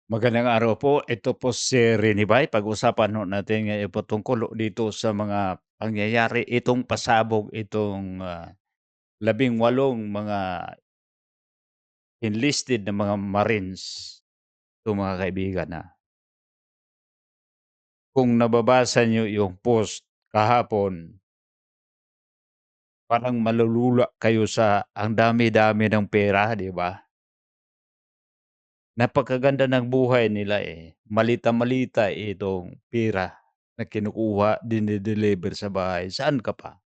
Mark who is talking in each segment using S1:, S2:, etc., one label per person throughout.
S1: Magandang araw po. Ito po si Rinibay. Pag-usapan ho natin ngayon po tungkol dito sa mga pangyayari itong pasabog itong 18 mga enlisted na mga Marines. Ito mga kaibigan kung nababasa niyo yung post kahapon, parang malulula kayo sa ang dami-dami ng pera, di ba? Napakaganda ng buhay nila Malita-malita itong pera na kinukuha, dine-deliver sa bahay. Saan ka pa?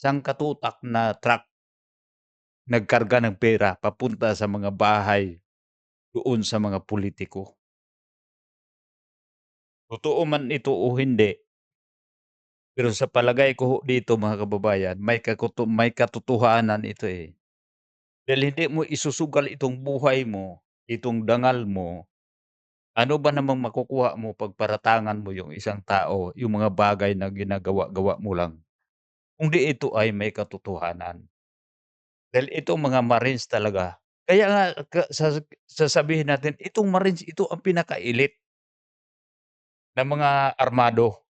S1: Sangkatutak na truck nagkarga ng pera papunta sa mga bahay doon sa mga pulitiko. Totoo man ito o hindi, pero sa palagay ko ho dito mga kababayan, may katotohanan ito Dahil hindi mo isusugal itong buhay mo, itong dangal mo, ano ba namang makukuha mo 'pag paratangan mo yung isang tao, yung mga bagay na ginagawa-gawa mo lang, kung di ito ay may katotohanan. Dahil itong mga Marines talaga, kaya nga sasabihin natin itong Marines ito ang pinaka-elite ng mga armado.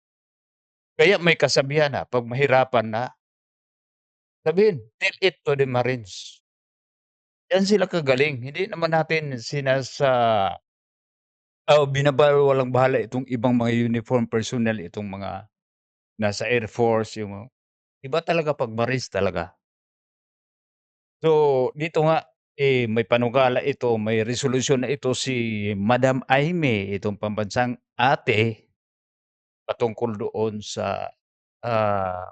S1: Kaya may kasabihan 'pag mahirapan na, sabihin, "Tell it to the Marines." Yan sila kagaling, hindi naman natin binabawalang-bahala itong ibang mga uniform personnel, itong mga nasa Air Force, yung iba talaga 'pag Marines talaga. So, dito nga, may panukala ito, may resolusyon na ito si Madam Aimee, itong pambansang ate, patungkol doon sa,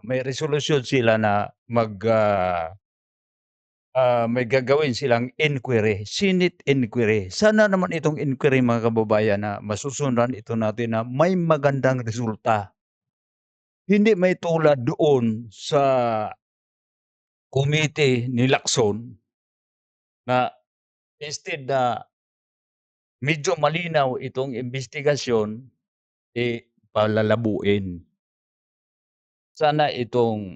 S1: may resolusyon sila na may gagawin silang inquiry, Senate inquiry. Sana naman itong inquiry mga kababayan na masusundan ito natin na may magandang resulta. Hindi may tulad doon sa komite ni Lacson na instead na medyo malinaw itong investigasyon, palalabuin. Sana itong,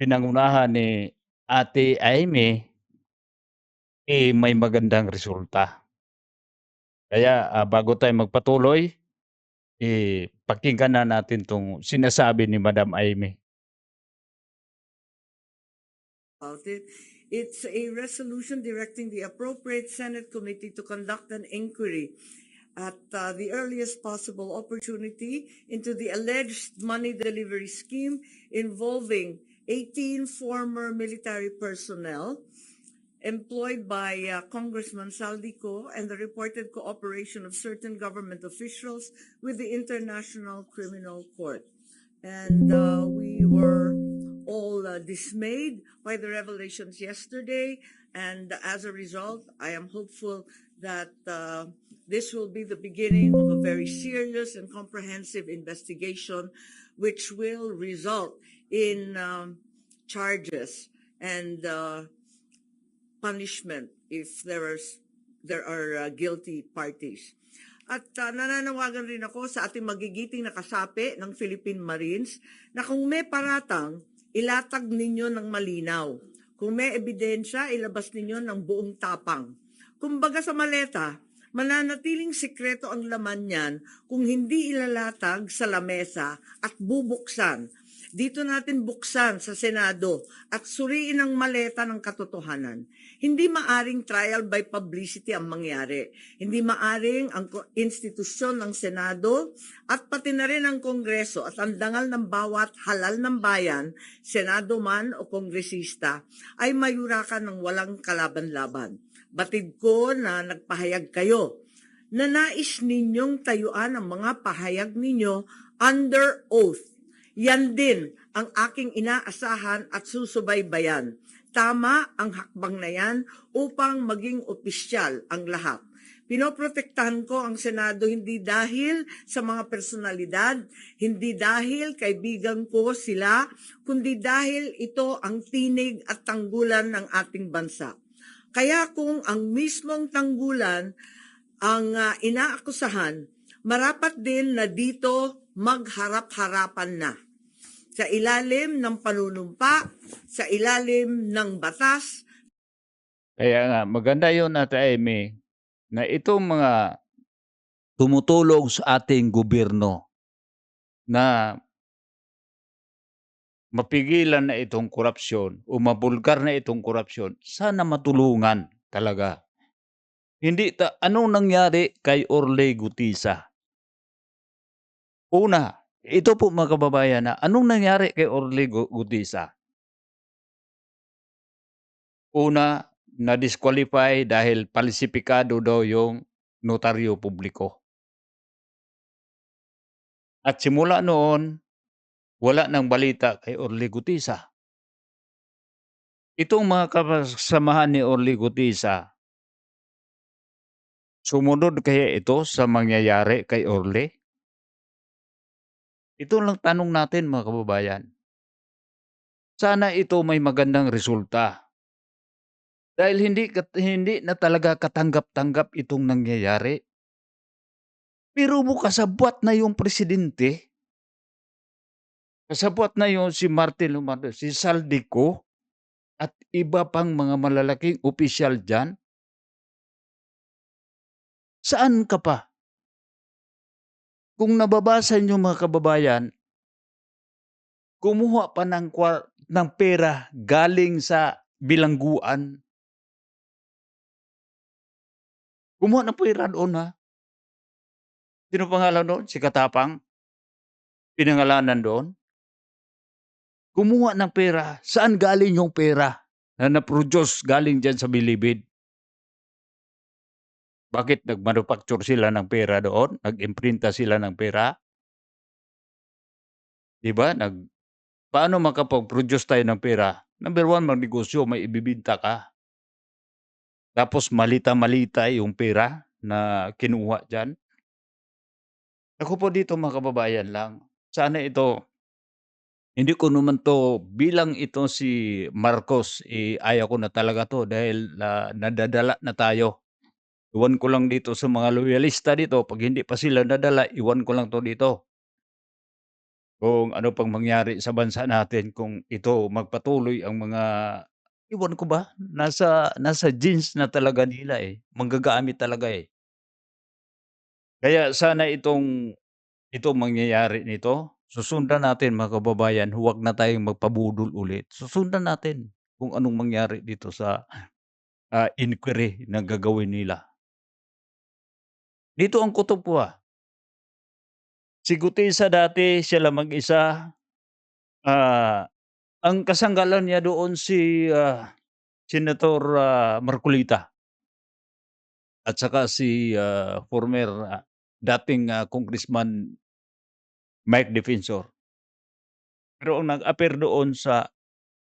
S1: pinangunahan ni Ate Aimee, may magandang resulta. Kaya, bago tayo magpatuloy, pakinggan na natin 'tong sinasabi ni Madam Aimee.
S2: About it. It's a resolution directing the appropriate Senate committee to conduct an inquiry at the earliest possible opportunity into the alleged money delivery scheme involving 18 former military personnel employed by Congressman Saldico and the reported cooperation of certain government officials with the International Criminal Court. And we were all dismayed by the revelations yesterday. And as a result, I am hopeful that this will be the beginning of a very serious and comprehensive investigation, which will result in charges and punishment if there are guilty parties. At nananawagan rin ako sa ating magigiting na kasapi ng Philippine Marines na kung may paratang, ilatag ninyo ng malinaw. Kung may ebidensya, ilabas ninyo ng buong tapang. Kumbaga sa maleta, mananatiling sikreto ang laman niyan kung hindi ilalatag sa lamesa at bubuksan. Dito natin buksan sa Senado at suriin ang maleta ng katotohanan. Hindi maaring trial by publicity ang mangyari. Hindi maaring ang institusyon ng Senado at pati na rin ang Kongreso at ang dangal ng bawat halal ng bayan, Senado man o Kongresista, ay mayurakan ng walang kalaban-laban. Batid ko na nagpahayag kayo na nais ninyong tayuan ang mga pahayag ninyo under oath. Yan din ang aking inaasahan at susubaybayan. Tama ang hakbang na yan upang maging opisyal ang lahat. Pinoprotektahan ko ang Senado hindi dahil sa mga personalidad, hindi dahil kaibigan ko sila, kundi dahil ito ang tinig at tanggulan ng ating bansa. Kaya kung ang mismong tanggulan ang inaakusahan, marapat din na dito magharap-harapan na. Sa ilalim ng panunumpa, sa ilalim ng batas.
S1: Kaya nga maganda 'yun Ate Aimee, na itong mga tumutulong sa ating gobyerno na mapigilan na itong korapsyon o mabulgar na itong korapsyon, sana matulungan talaga. Hindi anong nangyari kay Orley Gutisa? Una, ito po mga kababayan, anong nangyari kay Orley Gutisa? Una, na-disqualify dahil palsipikado daw yung notaryo publiko. At simula noon, wala nang balita kay Orley Gutisa. Itong mga kasamahan ni Orley Gutisa, sumunod kaya ito sa mangyayari kay Orley? Ito lang tanong natin mga kababayan. Sana ito may magandang resulta. Dahil hindi na talaga katanggap-tanggap itong nangyayari. Pero mo kasabwat na yung presidente. Kasabwat na yung si Martin Romualdez, si Saldico, at iba pang mga malalaking opisyal dyan. Saan ka pa? Kung nababasa niyo mga kababayan, kumuha pa ng pera galing sa bilangguan. Kumuha ng pera doon, ha? Sino pangalan doon? Si Katapang? Pinangalanan doon? Kumuha ng pera. Saan galing yung pera na na-produce galing dyan sa Bilibid? Bakit nag-manufacture sila ng pera doon? Nag-imprinta sila ng pera? Diba? Paano makapag-produce tayo ng pera? Number one, magnegosyo, may ibibinta ka. Tapos malita-malita yung pera na kinuha dyan. Ako po dito mga kababayan lang. Sana ito, hindi ko naman to bilang ito si Marcos, ayaw ko na talaga to dahil nadadala na tayo. Iwan ko lang dito sa mga loyalista dito, pag hindi pa sila nadala, iwan ko lang to dito. Kung ano pang mangyari sa bansa natin kung ito magpatuloy ang mga, iwan ko ba, nasa genes na talaga nila manggagamit talaga Kaya sana itong mangyayari nito, susundan natin mga kababayan, huwag na tayong magpabudol ulit. Susundan natin kung anong mangyari dito sa inquiry na gagawin nila. Dito ang kutob ko Si Gutesa dati, siya lang mag-isa. Ang kasanggalan niya doon si Senator Marcolita at saka si former dating Congressman Mike Defensor. Pero ang nag-appear doon sa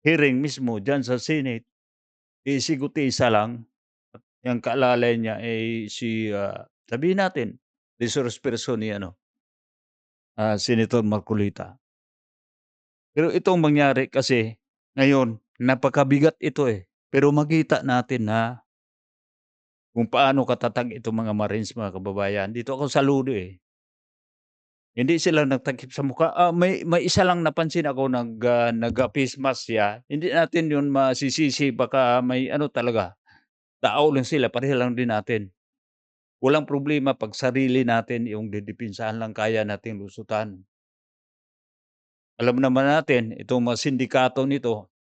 S1: hearing mismo diyan sa Senate, si Gutesa lang. At yung kaalalay niya si sabihin natin, resource person ni Senator Marcolita. Pero itong mangyari kasi ngayon, napakabigat ito Pero makita natin na kung paano katatag itong mga Marines mga kababayan. Dito ako saludo Hindi sila nagtakip sa mukha. May isa lang napansin ako nag-face mask siya. Hindi natin yun masisisi baka may talaga. Tao lang sila, pareho lang din natin. Walang problema pag sarili natin yung didipinsahan lang kaya nating lusutan. Alam naman natin, itong mga sindikato nito,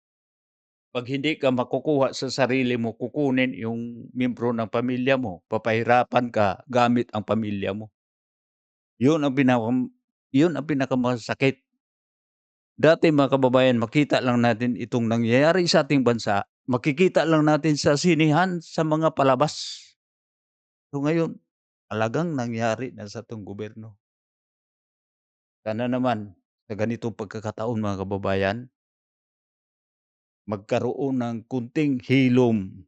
S1: pag hindi ka makukuha sa sarili mo, kukunin yung miyembro ng pamilya mo, papahirapan ka gamit ang pamilya mo. Yun ang pinakamasakit. Dati mga kababayan, makita lang natin itong nangyayari sa ating bansa, makikita lang natin sa sinihan, sa mga palabas. So ngayon, talagang nangyari na sa itong gobyerno. Sana naman, sa ganitong pagkakataon mga kababayan, magkaroon ng kunting hilom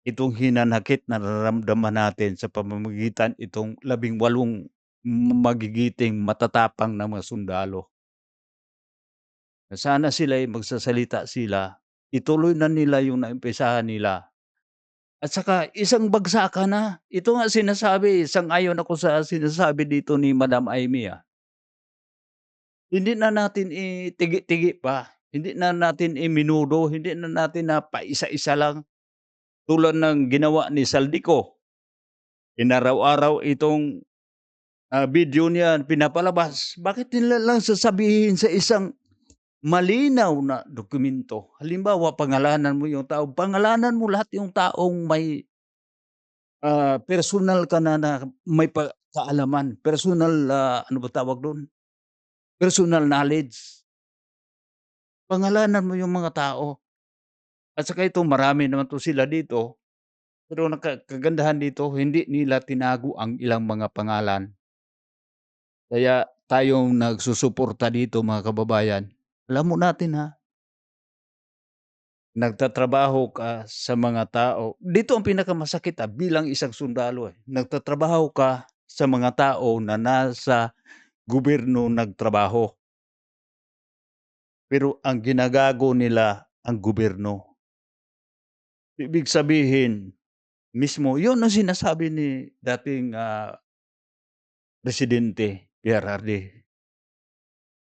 S1: itong hinanakit na nararamdaman natin sa pamamagitan itong 18 magigiting matatapang na mga sundalo. Sana sila magsasalita sila, ituloy na nila yung naimpisahan nila. At saka isang bagsakan na. Ito nga sinasabi, sang-ayon ako sa sinasabi dito ni Madam Amy Hindi na natin itigi-tigi pa. Hindi na natin iminudo, hindi na natin na paisa-isa lang. Tulad ng ginawa ni Saldico. inaraw-araw itong, video niyan pinapalabas. Bakit nila lang sasabihin sa isang malinaw na dokumento? Halimbawa, pangalanan mo yung tao, pangalanan mo lahat yung taong may, personal ka na may kaalaman, personal, ano ba tawag dun, personal knowledge. Pangalanan mo yung mga tao at saka ito marami naman 'to sila dito, pero kagandahan dito hindi nila tinago ang ilang mga pangalan. Kaya tayong nagsusuporta dito mga kababayan, alam mo natin, nagtatrabaho ka sa mga tao dito ang pinakamasakit, bilang isang sundalo, nagtatrabaho ka sa mga tao na nasa gobyerno nagtrabaho, pero ang ginagago nila ang gobyerno. Ibig sabihin mismo, 'yun ang sinasabi ni dating, presidente PRRD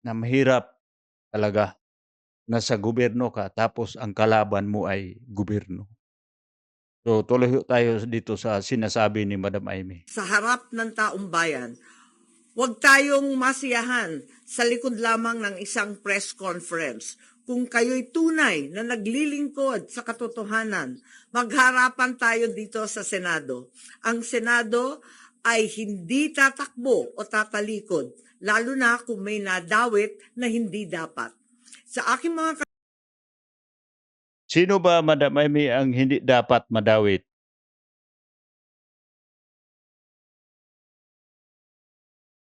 S1: na mahirap talaga. Nasa gobyerno ka tapos ang kalaban mo ay gobyerno. So, tuloy ho tayo dito sa sinasabi ni Madam Amy.
S2: Sa harap ng taong bayan, huwag tayong masiyahan sa likod lamang ng isang press conference. Kung kayo'y tunay na naglilingkod sa katotohanan, magharapan tayo dito sa Senado. Ang Senado ay hindi tatakbo o tatalikod, lalo na kung may nadawit na hindi dapat. Sa aking mga
S1: Sino ba, Madam Amy, ang hindi dapat madawit?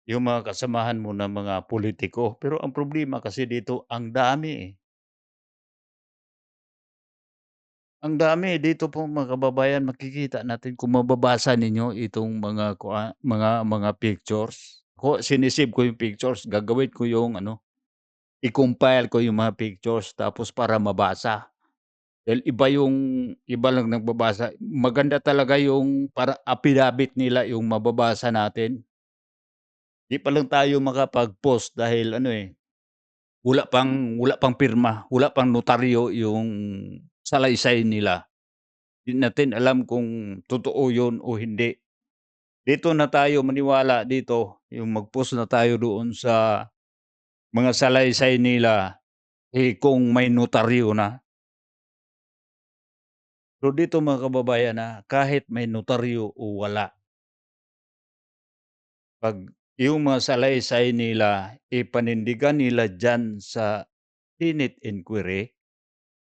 S1: Yung mga kasamahan mo na mga politiko. Pero ang problema kasi dito, ang dami, eh. Ang dami dito po mga kababayan, makikita natin kung mababasa ninyo itong mga pictures. Sinisave ko yung pictures, gagawin ko yung ano, i-compile ko yung mga pictures tapos para mabasa. Dahil iba lang nagbabasa. Maganda talaga yung para affidavit nila yung mababasa natin. 'Di pa lang tayo makapag-post dahil ano, wala pang pirma, wala pang notaryo yung salaysay nila. 'Di natin alam kung totoo yun o hindi. Dito na tayo maniwala dito, yung mag-post na tayo doon sa mga salaysay nila, kung may notaryo na. Pero dito mga kababayan, kahit may notaryo o wala, 'pag yung mga salaysay nila ipanindigan nila diyan sa Senate inquiry,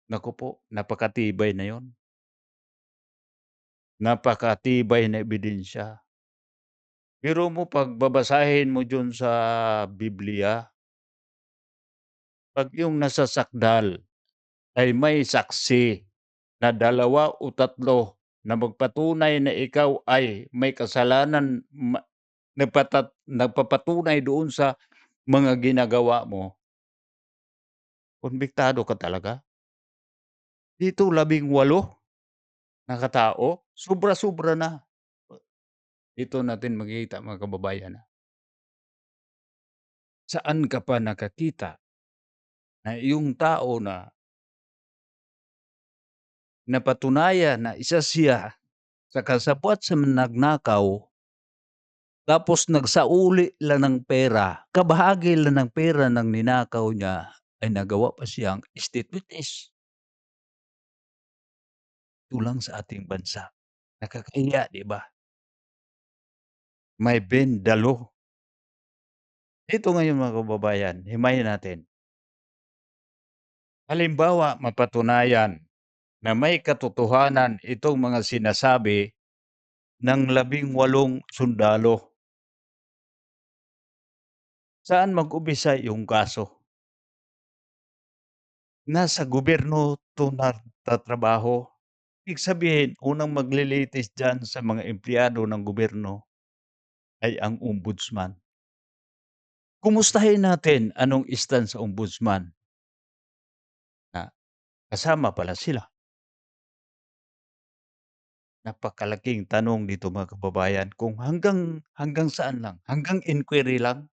S1: naku po, napakatibay na yun. Napakatibay na ebidensya. Biro mo 'pag babasahin mo diyon sa Biblia, 'pag yung nasa sakdal ay may saksi na 2 o 3 na magpatunay na ikaw ay may kasalanan, nagpapatunay doon sa mga ginagawa mo, kumbiktado ka talaga. Dito 18 na katao, sobra-sobra na. Dito natin makikita mga kababayan, saan ka pa nakakita na yung tao na napatunayan na isa siya sa kasabwat sa nagnakaw, tapos nagsauli lang ng pera, kabahagi lang ng pera ng ninakaw niya ay nagawa pa siyang state witness. Ito lang sa ating bansa. Nakakahiya, 'di ba? May bendalo. Ito ngayon mga kababayan, himayin natin. Halimbawa, mapatunayan na may katotohanan itong mga sinasabi ng 18 sundalo. Saan mag-umpisa yung kaso? Nasa gobyerno 'to nagtatrabaho. Ibig sabihin, unang maglilitis diyan sa mga empleyado ng gobyerno ay ang ombudsman. Kumustahin natin anong stance sa ombudsman, na kasama pala sila. Napakalaking tanong dito mga kababayan kung hanggang saan lang, hanggang inquiry lang,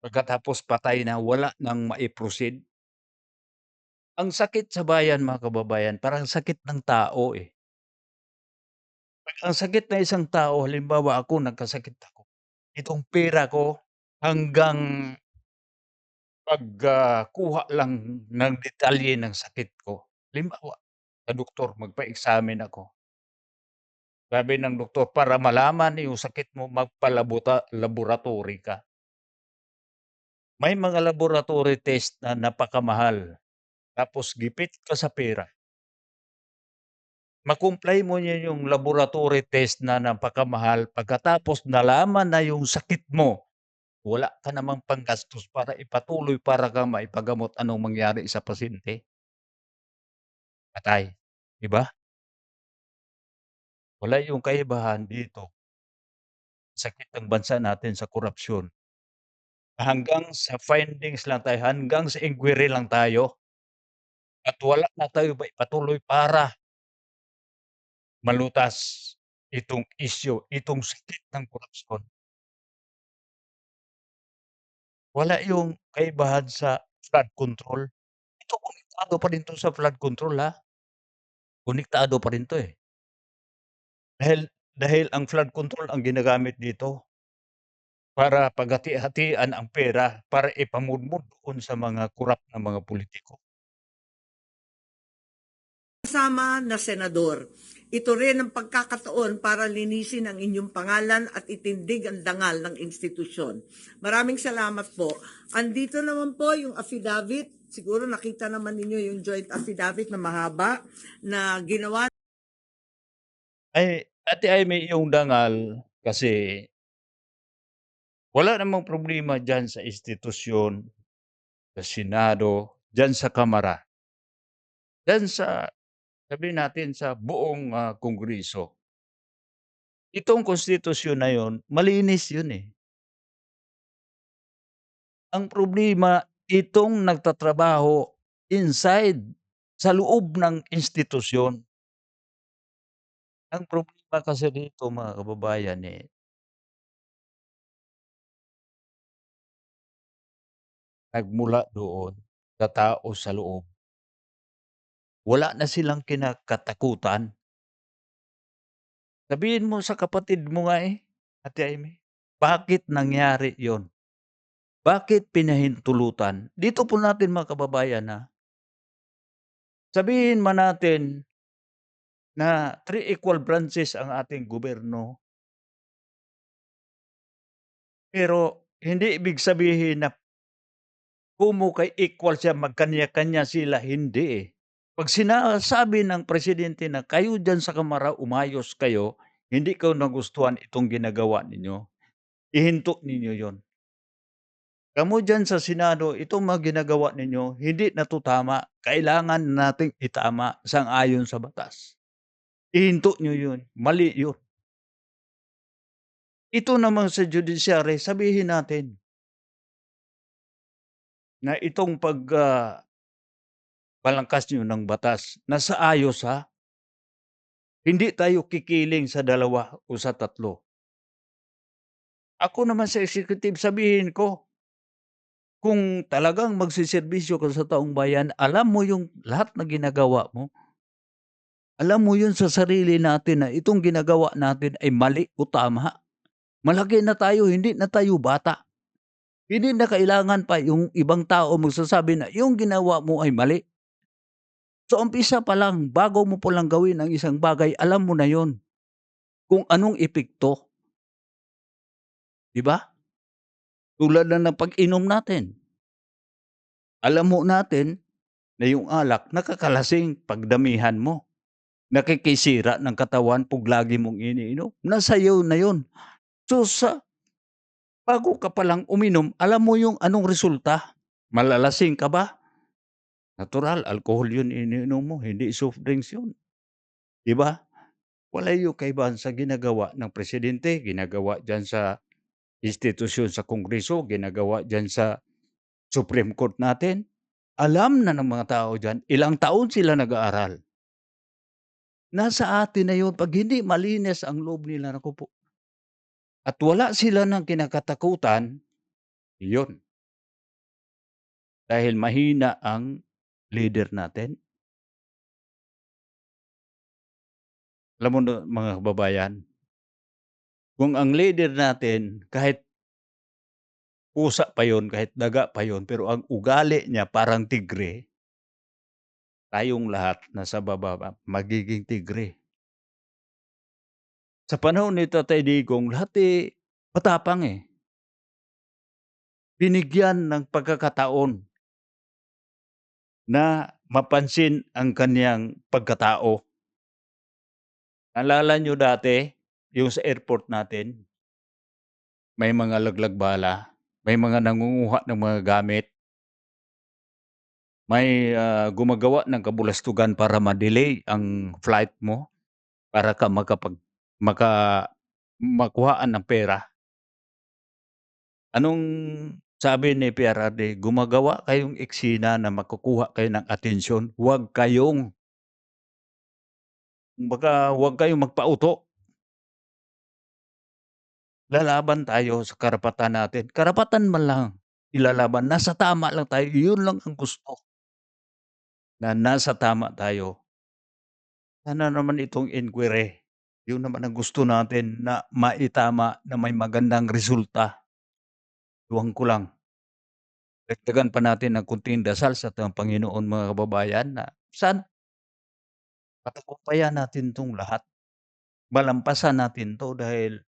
S1: pagkatapos patay na wala nang mai-proceed. Ang sakit sa bayan mga kababayan, parang sakit ng tao, eh. 'Pag ang sakit ng isang tao halimbawa ako nagkasakit ako, itong pera ko hanggang kuha lang ng detalye ng sakit ko. Halimbawa, sa doktor magpa-examine ako, sabi ng doktor para malaman yung sakit mo laboratory ka. May mga laboratory test na napakamahal, tapos gipit ka sa pera. Ma-comply mo niya yung laboratory test na napakamahal pagkatapos nalaman na yung sakit mo, wala ka namang panggastos para ipatuloy para kang maipagamot, anong mangyari sa pasyente? Patay, 'di ba? Wala yung kaibahan dito, sakit ng bansa natin sa korapsyon. Hanggang sa findings lang tayo, hanggang sa inquiry lang tayo at wala na tayo maipatuloy para malutas itong isyu, itong sakit ng korapsyon. Wala yung kaibahan sa flood control. Ito konektado pa rin 'to sa flood control, konektado pa rin 'to, eh. Dahil dahil ang flood control ang ginagamit dito para paghati-hatian ang pera para ipamudmod doon sa mga korap na mga pulitiko.
S2: Kasama na senador. Ito rin ang pagkakataon para linisin ang inyong pangalan at itindig ang dangal ng institusyon. Maraming salamat po. Andito naman po yung affidavit. Siguro nakita naman ninyo yung joint affidavit na mahaba na ginawa.
S1: Ay, Ate Aimee, yung dangal kasi wala namang problema diyan sa institusyon, sa Senado, diyan sa Kamara, diyan sa sabihin natin sa buong, Kongreso. Itong konstitusyon na yun, malinis yun, eh. Ang problema, itong nagtatrabaho inside, sa loob ng institusyon. Ang problema kasi dito mga kababayan, nagmula doon sa tao sa loob. Wala na silang kinakatakutan. Sabihin mo sa kapatid mo nga, Ate Aimee, bakit nangyari yon? Bakit pinahintulutan? Dito po natin mga kababayan, sabihin man natin na 3 equal branches ang ating gobyerno, pero hindi ibig sabihin na kumo kay equal siya, magkanya-kanya sila, hindi, eh. 'Pag sinasabi ng presidente na, "Kayo diyan sa Kamara umayos kayo, hindi ko nagustuhan itong ginagawa ninyo, ihinto ninyo 'yon. Kamo diyan sa Senado, itong mga ginagawa ninyo hindi na 'to tama, kailangan nating itama sang-ayon sa batas. Ihinto niyo 'yun, mali 'yun." Ito naman sa judiciary sabihin natin na itong balangkas niyo ng batas nasa ayos, hindi tayo kikiling sa 2 o sa 3. Ako naman sa executive sabihin ko, kung talagang magseserbisyo ka sa taong bayan, alam mo yung lahat na ginagawa mo. Alam mo yun sa sarili natin na itong ginagawa natin ay mali o tama. Malaki na tayo, hindi na tayo bata. Hindi na kailangan pa yung ibang tao magsasabi na yung ginawa mo ay mali. So umpisa pa lang, bago mo pa lang gawin ang isang bagay, alam mo na yon kung anong epekto. 'Di ba? Tulad na ng pag-inom natin. Alam mo natin na yung alak nakakalasing 'pag damihan mo. Nakikisira ng katawan 'pag lagi mong iniinom, nasa iyo na yun. So bago ka palang uminom, alam mo yung anong resulta. Malalasing ka ba? Natural, alcohol yun iniinom mo, hindi soft drinks yun, 'di ba? Wala yung kaibahan sa ginagawa ng presidente, ginagawa diyan sa institusyon sa Kongreso, ginagawa diyan sa Supreme Court natin. Alam na ng mga tao diyan, ilang taon sila nag-aaral. Nasa atin na yun 'pag hindi malinis ang loob nila, naku po. At wala sila ng kinakatakutan, iyon, dahil mahina ang leader natin. Alam mo na mga kababayan, kung ang leader natin kahit pusa pa yun, kahit daga pa yun, pero ang ugali niya parang tigre, tayong lahat nasa baba magiging tigre. Sa panahon ni Tatay Digong lahat, matapang, Binigyan ng pagkakataon na mapansin ang kaniyang pagkatao. Naalala niyo dati yung sa airport natin, may mga laglag bala, may mga nangunguha ng mga gamit, may, gumagawa ng kabulastugan para ma-delay ang flight mo, para ka maka makuhaan ng pera. Anong sabi ni PRRD, gumagawa kayong eksena na makukuha kayo ng atensyon, huwag kayong magpauto. Lalaban tayo sa karapatan natin, karapatan man lang ilalaban, nasa tama lang tayo, yun lang ang gusto, na nasa tama tayo. Sana naman itong inquiry, yun naman ang gusto natin na maitama na may magandang resulta. Ewan ko lang, dagdagan pa natin ng konting dasal sa Panginoon mga kababayan na sana matagumpayan natin 'tong lahat. Malampasan natin 'to dahil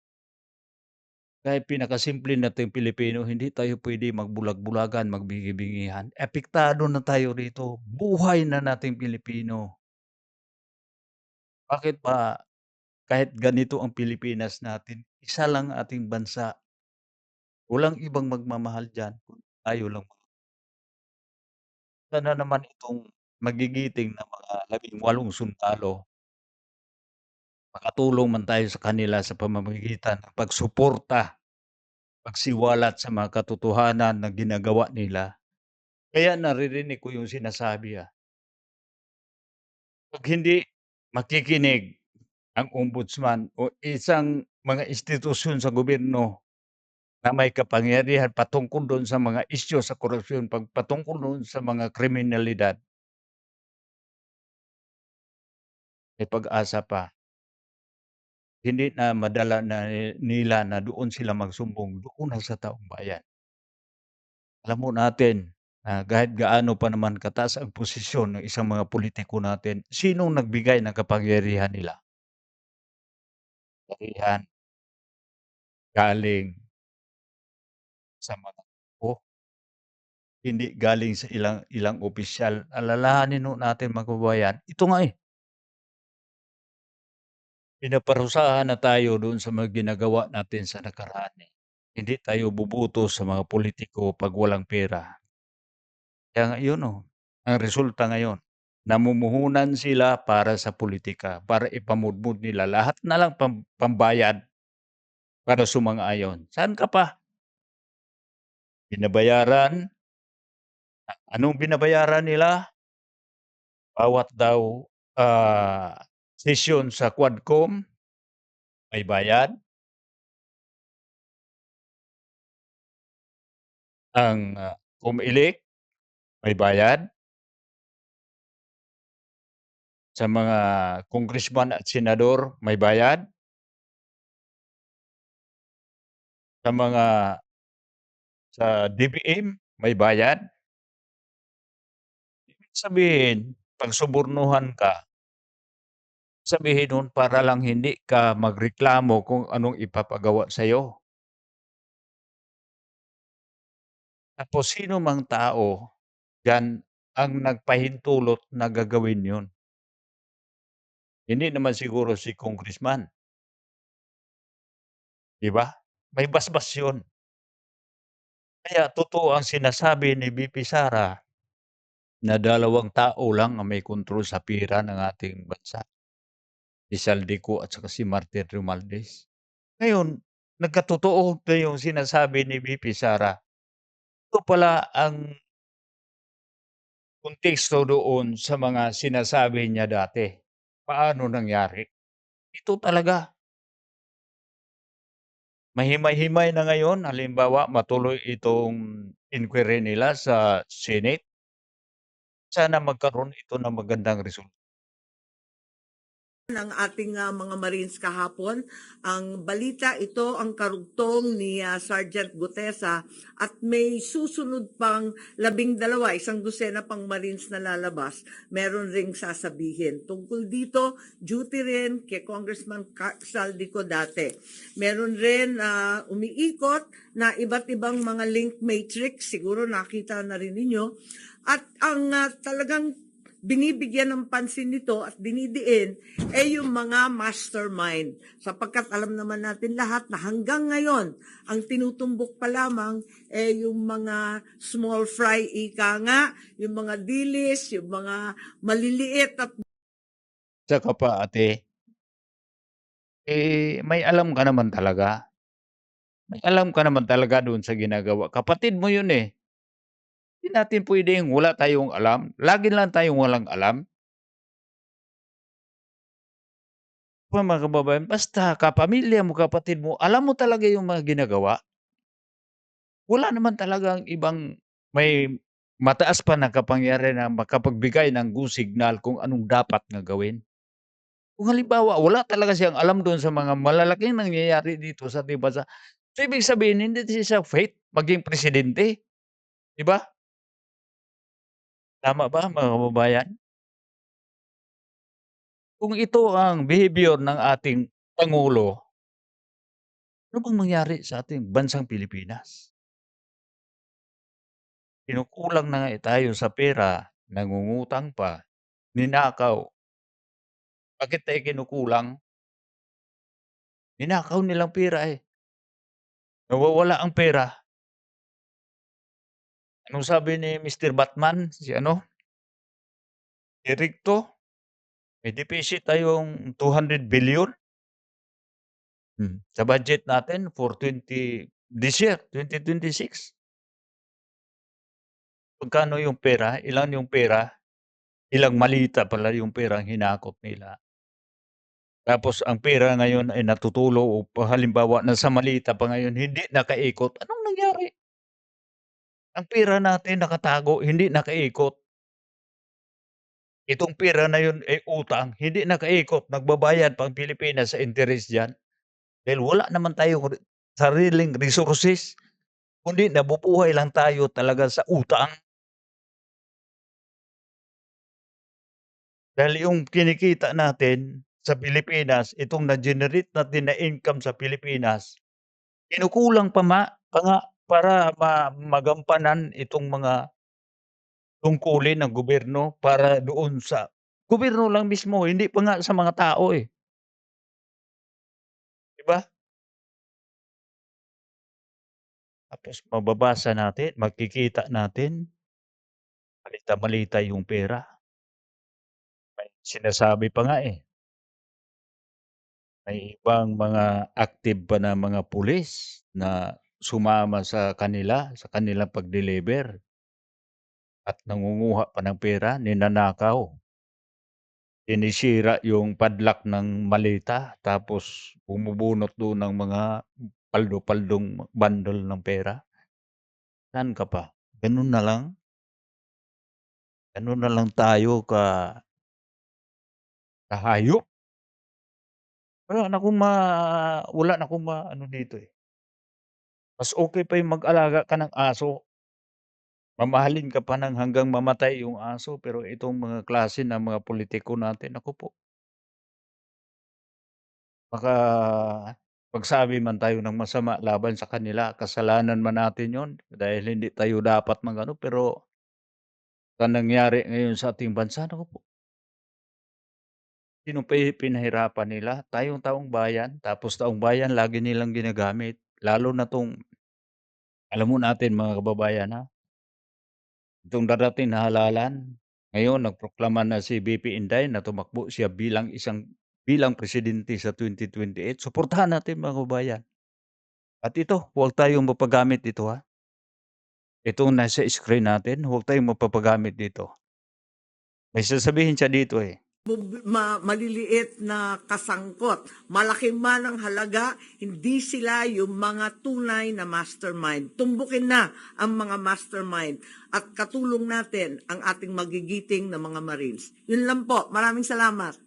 S1: kahit pinakasimple nating Pilipino, hindi tayo puwede magbulag-bulagan, magbingi-bingihan. Apektado na tayo rito, buhay na nating Pilipino. Bakit ba kahit ganito ang Pilipinas natin, isa lang ating bansa, walang ibang magmamahal diyan kundi tayo lang. Sana naman itong magigiting na mga 18 sundalo, makatulong man tayo sa kanila sa pamamagitan ng pagsuporta, pagsiwalat sa mga katotohanan na ginagawa nila. Kaya naririnig ko yung sinasabi, 'pag hindi makikinig ang ombudsman o isang mga institusyon sa gobyerno na may kapangyarihan patungkol doon sa mga isyu sa korupsyon, patungkol doon sa mga kriminalidad, may pag-asa pa. Hindi na madala na nila na doon sila magsumbong, doon na sa taong bayan. Alam mo natin na kahit gaano pa naman kataas ang posisyon ng isang mga politiko natin, sinong nagbigay ng kapangyarihan nila? Kapangyarihan galing sa mga tao, hindi galing sa ilang ilang opisyal. Alalahanin ho natin mga kababayan, ito nga, pinaparusahan na tayo doon sa mga ginagawa natin sa nakaraan, Hindi tayo boboto sa mga politiko 'pag walang pera. Kaya nga yun, ang resulta ngayon, namumuhunan sila para sa politika, para ipamudmod nila lahat na lang pambayad para sumang-ayon. Saan ka pa? Binabayaran, anong binabayaran nila? Bawat daw, sesyon sa Quadcom may bayad, ang, COMELEC may bayad, sa mga congressman at senador may bayad, sa mga sa DBM may bayad. Ibig sabihin 'pag subornuhan ka, sabihin nun para lang hindi ka magreklamo kung anong ipapagawa sa'yo. Tapos sino mang tao diyan ang nagpahintulot na gagawin yun. Hindi naman siguro si congressman, 'di ba? May basbas yun. Kaya totoo ang sinasabi ni VP Sara na 2 tao lang ang may kontrol sa pera ng ating bansa, si Saldico at saka si Martin Romualdez. Ngayon, nagkatotoo na yung sinasabi ni VP Sara. Ito pala ang konteksto doon sa mga sinasabi niya dati. Paano nangyari? Ito talaga, mahimay-himay na ngayon, halimbawa matuloy itong inquiry nila sa Senate, sana magkaroon ito ng magandang resulta.
S2: ng ating mga Marines kahapon. Ang balita ito ang karugtong ni Sergeant Gutesa at may susunod pang 12, isang dosena pang Marines na lalabas. Meron ring sasabihin. Tungkol dito, duty rin kay Congressman Saldico dati. Meron rin umiikot na iba't ibang mga link matrix, siguro nakita na rin ninyo. At ang talagang binibigyan ng pansin nito at dinidiin ay yung mga mastermind. Sapagkat alam naman natin lahat na hanggang ngayon, ang tinutumbok pa lamang ay yung mga small fry ika nga, yung mga dilis, yung mga maliliit at
S1: Tsaka pa ate, may alam ka naman talaga. May alam ka naman talaga doon sa ginagawa. Kapatid mo yun eh. Hindi natin pwedeng wala tayong alam. Lagi lang tayong walang alam. Mga kababayan, basta kapamilya mo, kapatid mo, alam mo talaga yung mga ginagawa. Wala naman talagang ibang may mataas pa na kapangyarihan na makapagbigay ng go signal kung anong dapat nga gawin. Kung halimbawa, wala talaga siyang alam doon sa mga malalaking nangyayari dito sa ating bansa, so ibig sabihin hindi siya fit maging presidente, 'di ba? Tama ba mga kababayan? Kung ito ang behavior ng ating pangulo, ano bang mangyari sa ating bansang Pilipinas? Kinukulang na nga tayo sa pera, nangungutang pa, ninakaw. Bakit tayo kinukulang? Ninakaw nilang pera, eh. Nawawala ang pera. Anong sabi ni Mr. Batman, si ano, si Recto, may deficit tayong 200 billion sa budget natin for this year, 2026. Magkano yung pera, ilan yung pera, ilang malita pala yung perang hinakot nila. Tapos ang pera ngayon ay natutulo o halimbawa nasa malita pa ngayon, hindi nakaikot. Anong nangyari? Ang pera natin nakatago, hindi nakaikot. Itong pera na yun ay utang, hindi nakaikot, nagbabayad pa ang Pilipinas sa interest diyan. Dahil wala naman tayong sariling resources, kundi nabubuhay lang tayo talaga sa utang. Dahil yung kinikita natin sa Pilipinas, itong na-generate natin na income sa Pilipinas, kinukulang pa nga para magampanan itong mga tungkulin ng gobyerno para doon sa gobyerno lang mismo, hindi pa nga sa mga tao, eh, 'di ba? Tapos mababasa natin, makikita natin, malita-malita yung pera. May sinasabi pa nga, eh, may ibang mga active pa na mga pulis na sumama sa kanila, sa kanilang pag-deliver at nangunguha pa ng pera, ninanakaw. Sinisira yung padlock ng malita tapos bumubunot dun ng mga paldo-paldong bundle ng pera. Saan ka pa? Ganun na lang? Ganun na lang tayo kahayop? Wala na akong maano dito, eh. Mas okey pa yung mag-alaga ka ng aso, mamahalin ka pa ng hanggang mamatay yung aso, pero itong mga klase ng mga pulitiko natin, naku po, baka magsabi man tayo ng masama laban sa kanila, kasalanan man natin yun dahil hindi tayo dapat mag-ano, pero sa nangyari ngayon sa ating bansa, naku po, sino pa pinahirapan nila? Tayong taong bayan, tapos taong bayan lagi nilang ginagamit, lalo na 'tong alam mo natin mga kababayan, ha, itong darating na halalan, ngayon nagproklama na si VP Inday na tumakbo siya bilang presidente sa 2028. Suportahan natin mga kababayan. At ito, huwag tayong mapagamit dito, ha. Itong nasa screen natin, huwag tayong mapapagamit dito. May sasabihin siya dito, eh.
S2: maliliit na kasangkot. Malaki man ang halaga, hindi sila yung mga tunay na mastermind. Tumbukin na ang mga mastermind at katulong natin ang ating magigiting na mga Marines. Yun lang po. Maraming salamat.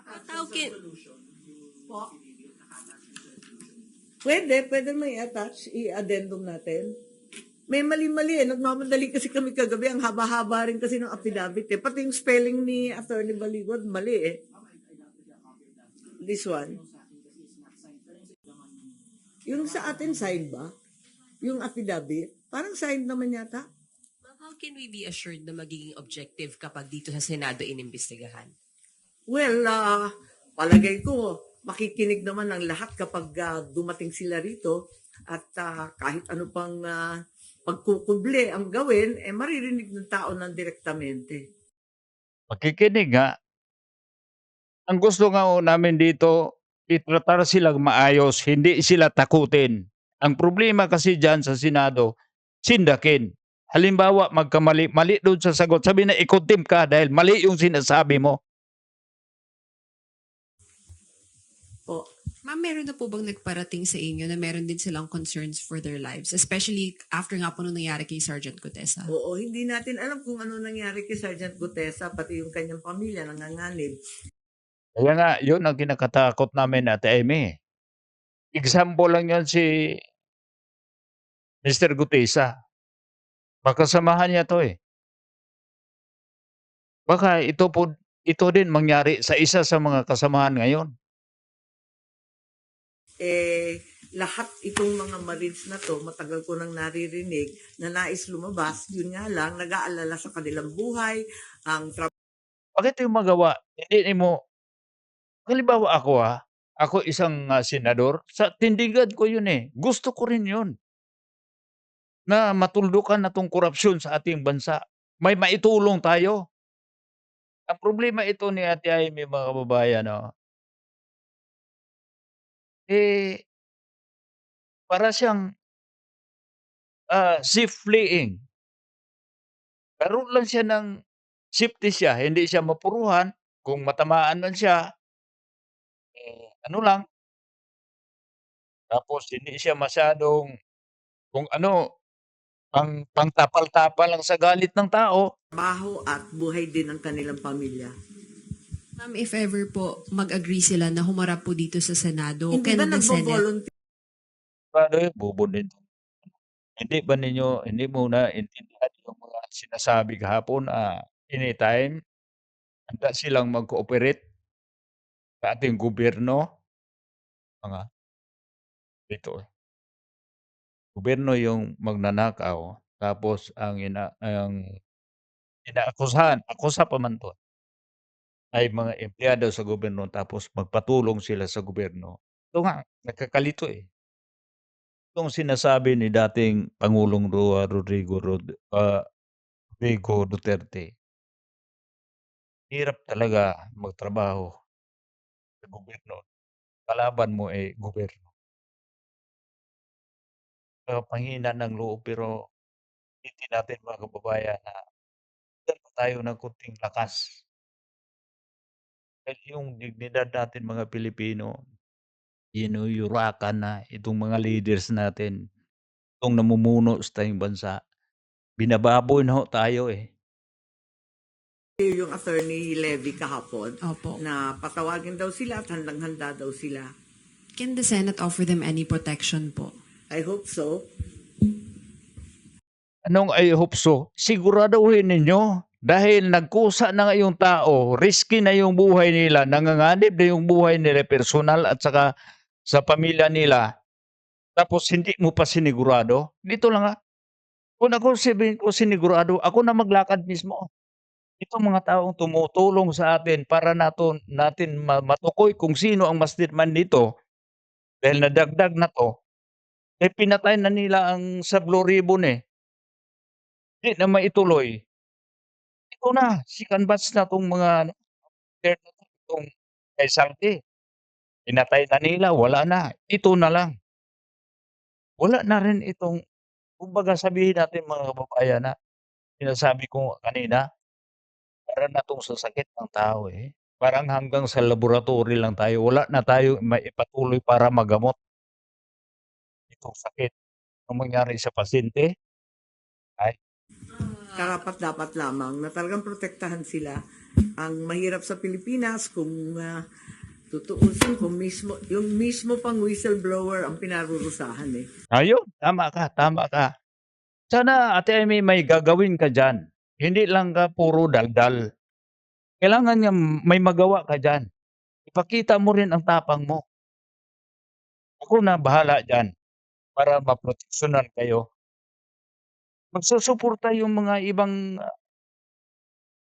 S3: But how can...
S2: Po? Pwede may attach, i-addendum natin. May mali-mali nagmamadali kasi kami kagabi, ang haba-haba rin kasi ng affidavit Pati yung spelling ni Attorney Baligod, mali This one. Yung sa atin signed ba? Yung affidavit? Parang signed naman yata.
S3: Ma'am, how can we be assured na magiging objective kapag dito sa Senado inimbestigahan?
S2: Well, palagay ko, makikinig naman ang lahat kapag dumating sila rito at kahit ano pang pagkukuble ang gawin, maririnig ng tao ng direktamente.
S1: Makikinig nga. Ang gusto nga namin dito, itratar silang maayos, hindi sila takutin. Ang problema kasi dyan sa Senado, sindakin. Halimbawa, mali doon sa sagot, sabi na ikontem ka dahil mali yung sinasabi mo.
S2: Po.
S4: Ma'am, meron na po bang nagparating sa inyo na meron din silang concerns for their lives? Especially after nga po nung nangyari kay Sergeant Gutesa.
S2: Oo, hindi natin alam kung ano nangyari kay Sergeant Gutesa, pati yung kanyang pamilya nanganganib.
S1: Kaya nga, yun ang kinakatakot namin, Ate Amy. Example lang yun si Mr. Gutesa. Makasamahan niya to Baka ito din mangyari sa isa sa mga kasamahan ngayon.
S2: Lahat itong mga Marines na to, matagal ko nang naririnig na nais lumabas, yun nga lang, nag-aalala sa kanilang buhay, ang
S1: Bakit yung magawa? Hindi mo, halimbawa ako isang senador, sa tindigan ko yun Gusto ko rin yun. Na matuldukan na tong korupsyon sa ating bansa. May maitulong tayo. Ang problema ito ni Ate Amy, mga kababayan, para siyang safe fleeing. Karoon lang siya ng safety siya, hindi siya mapuruhan. Kung matamaan man siya, ano lang. Tapos hindi siya masyadong, kung ano, pangtapal-tapal lang sa galit ng tao.
S2: trabaho at buhay din ng kanilang pamilya.
S4: Ma'am, if ever po mag-agree sila na humarap po dito sa Senado,
S2: Hindi
S4: can
S2: ba
S4: the Senate...
S2: nagbo-volunteer?
S1: Paano bobo din. Hindi mo na intindihan yung mga sinasabi kahapon, anytime, handa silang mag-cooperate sa ating gobyerno. Mga dito gobyerno yung magnanakaw, tapos ang akusa pa man 'to, ay mga empleyado sa gobyerno tapos magpatulong sila sa gobyerno. Ito nga, nakakalito Itong sinasabi ni dating Pangulong Rodrigo Duterte. Hirap talaga magtrabaho sa gobyerno. Kalaban mo gobyerno. Panghina ng loob, pero hindi natin mga kababayan na bigyan pa tayo ng konting lakas. Dahil yung dignidad natin mga Pilipino, yuyurakan na itong mga leaders natin, itong namumuno sa tayong bansa. Binababoy na tayo
S2: Yung Attorney Levy kahapon
S4: Opo.
S2: na patawagin daw sila at handang-handa daw sila.
S4: Can the Senate offer them any protection po?
S2: I hope so.
S1: Anong I hope so? Siguraduhin ninyo dahil nagkusa na nga yung tao, risky na yung buhay nila, nanganganib na yung buhay nila personal at saka sa pamilya nila. Tapos hindi mo pa sinigurado. Dito lang Kung ako sabihin ko sinigurado, ako na maglakad mismo. Itong mga taong tumutulong sa atin para natin matukoy kung sino ang mastermind nito, dahil nadagdag na 'to, pinatay na nila ang sa Blue Ribbon Hindi na maituloy. Ito na, second batch na 'tong mga itong kay Saldi. Pinatay na nila, wala na. Ito na lang. Wala na rin itong, kumbaga sabihin natin mga kababayan na sinasabi ko kanina, para na 'tong sa sakit ng tao Parang hanggang sa laboratory lang tayo. Wala na tayong maipatuloy para magamot itong sakit. Ang mangyari sa pasyente ay
S2: karapat-dapat lamang na talagang protektahan sila. Ang mahirap sa Pilipinas kung tutuusin kung yung mismo pang whistleblower ang pinarurusahan eh.
S1: Ayun, tama ka, tama ka. Sana Ate Amy may gagawin ka diyan. Hindi lang ka puro daldal. Kailangan nga may magawa ka diyan. Ipakita mo rin ang tapang mo. Ako na bahala diyan para maproteksyonan kayo. Magsusuporta yung mga ibang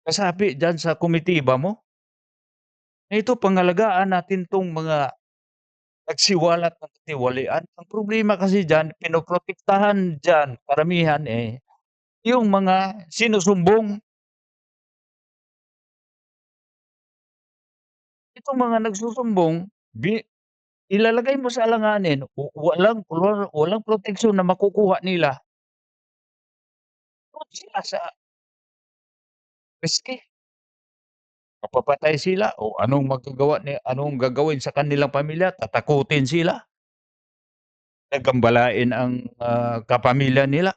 S1: kasapi diyan sa komitiba mo. Ito pangalagaan natin 'tong mga nagsiwalat ng katiwalian. Ang problema kasi diyan, pinoprotektahan diyan karamihan, yung mga sinusumbong. Itong mga nagsusumbong, ilalagay mo sa alanganin, walang proteksyon na makukuha nila. Doon sila sa riske. Mapapatay sila o anong gagawin sa kanilang pamilya, tatakutin sila. Gagambalain ang, kapamilya nila.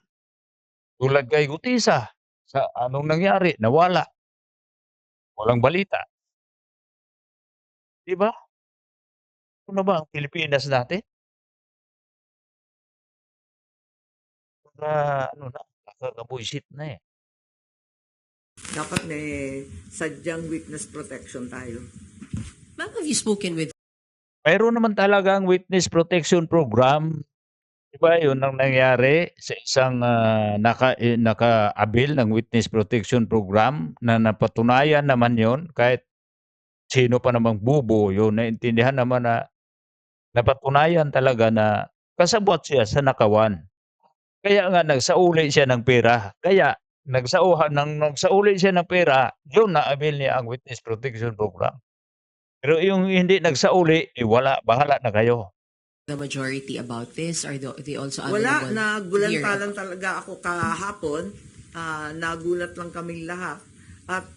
S1: Tulad kay Gutisa, sa anong nangyari, nawala, walang balita. 'Di ba? Ito na ba ang Pilipinas natin? Ano na, nakakabwisit na, eh.
S2: Dapat may sadyang witness protection tayo.
S3: Ma'am, have you spoken with
S1: Mayroon naman talagang witness protection program. 'Di ba 'yun ang nangyari sa isang, naka-avail ng witness protection program na napatunayan naman 'yun kahit sino pa namang bobo 'yun, naintindihan naman na napatunayan talaga na kasabwat siya sa nakawan. Kaya nga nagsauli siya ng pera. Kaya nagsauli siya ng pera, 'yun na-avail niya ang witness protection program. Pero yung hindi nagsauli, wala, bahala na kayo.
S3: the majority about this? Are they also
S2: Wala,
S3: available
S2: nagulanta
S3: here?
S2: lang talaga ako kahapon. Nagulat lang kaming lahat. At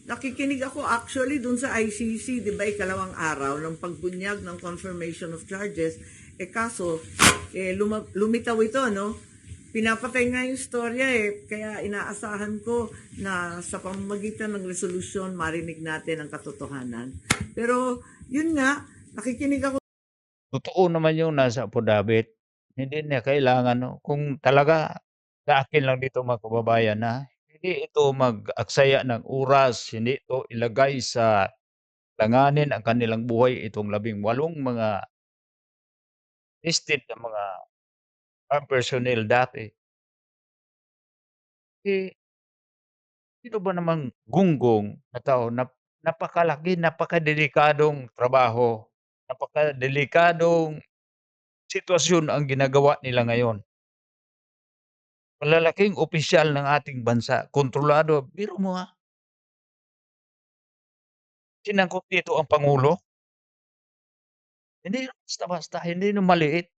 S2: nakikinig ako actually dun sa ICC, di ba, ikalawang araw ng pagbunyag ng confirmation of charges. Kaso, lumitaw ito, no? Pinapatay nga yung storya kaya inaasahan ko na sa pamamagitan ng resolusyon marinig natin ang katotohanan. Pero yun nga, nakikinig ako.
S1: Totoo naman yung nasa affidavit. Hindi niya kailangan, no? Kung talaga sa akin lang dito mga kababayan na hindi ito mag-aksaya ng oras, hindi ito ilagay sa langanin ang kanilang buhay itong 18 mga listed na mga armed personnel dati. Sino ba namang gunggong na tao na napakalaki, napakadelikadong trabaho, napakadelikadong sitwasyon ang ginagawa nila ngayon. Malalaking opisyal ng ating bansa, kontrolado. Biro mo nga, sinangkot dito ang Pangulo. Hindi basta-basta, hindi na maliit.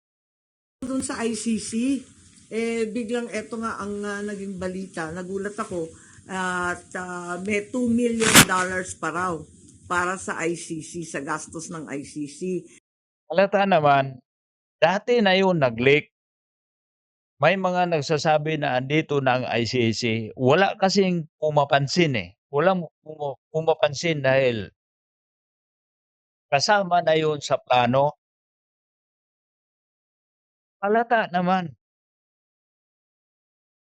S2: Doon sa ICC, biglang eto nga ang naging balita. Nagulat ako at may $2 million pa raw para sa ICC, sa gastos ng ICC.
S1: Halata naman, dati na yun nag-leak. May mga nagsasabi na andito na ang ICC. Wala kasing pumapansin Walang pumapansin dahil kasama na yun sa plano. Halata naman.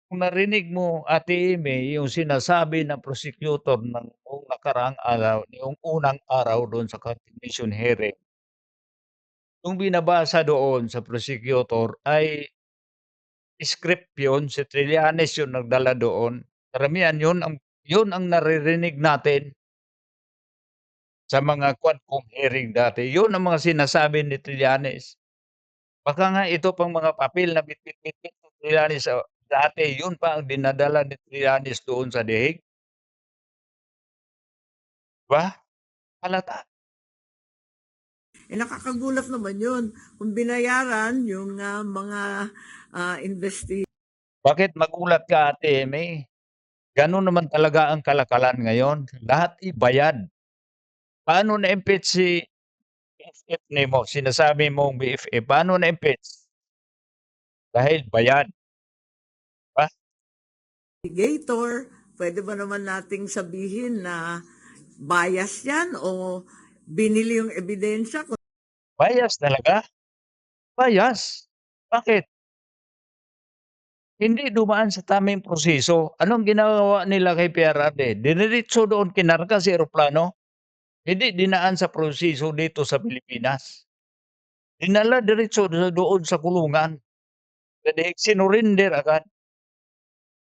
S1: Kung narinig mo, Ate Amy, yung sinasabi ng prosecutor ng nakaraang araw, yung unang araw doon sa confirmation hearing, yung binabasa doon sa prosecutor ay script yun, si Trillanes yung nagdala doon. Karamihan yun ang naririnig natin sa mga Quadcom hearing dati. Yun ang mga sinasabi ni Trillanes. Baka nga ito pang mga papel na bitbit-bitbit ni Trillanes dati, yun pa ang dinadala ni Trillanes doon sa dihig. Ba? Halata.
S2: Nakakagulat naman yun. Kung binayaran yung mga
S1: Bakit magulat ka, Ate Amy? Gano'n naman talaga ang kalakalan ngayon. Lahat ibayad. Paano na-impeach si BFF mo? Sinasabi mong BFF. Paano na-impeach? Dahil bayad. Ba?
S2: investigator, pwede ba naman nating sabihin na bias yan o binili yung ebidensya?
S1: Bias talaga, bias. Bakit? Hindi dumaan sa tamang proseso. Anong ginawa nila kay PRRD? Diniretso doon kinarga si eroplano. Hindi dinaan sa proseso dito sa Pilipinas. Dinala diretso doon sa kulungan. Kasi sinurinder agad.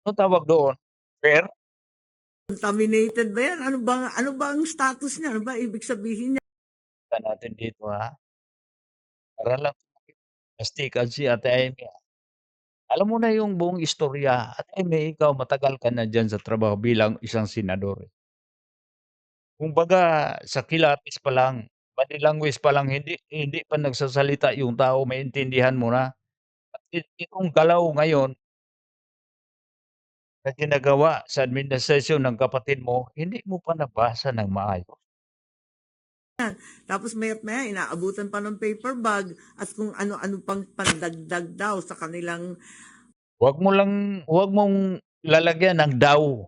S1: Ano tawag doon? Fair?
S2: Contaminated ba yan? Ano ba ang status niya? Ano ba ibig sabihin niya?
S1: Natin dito ha. Para lang mastikan si Ate Amy. Alam mo na yung buong istorya. Ate Amy, ikaw matagal ka na dyan sa trabaho bilang isang senador. Kumbaga sa kilatis pa lang, body language pa lang, hindi pa nagsasalita yung tao, maintindihan mo na. At itong galaw ngayon na ginagawa sa administrasyon ng kapatid mo, hindi mo pa nabasa ng maayos.
S2: Tapos maya't maya, inaabutan pa ng paper bag at kung ano-ano pang pandagdag daw sa kanilang
S1: Huwag mong lalagyan ng daw.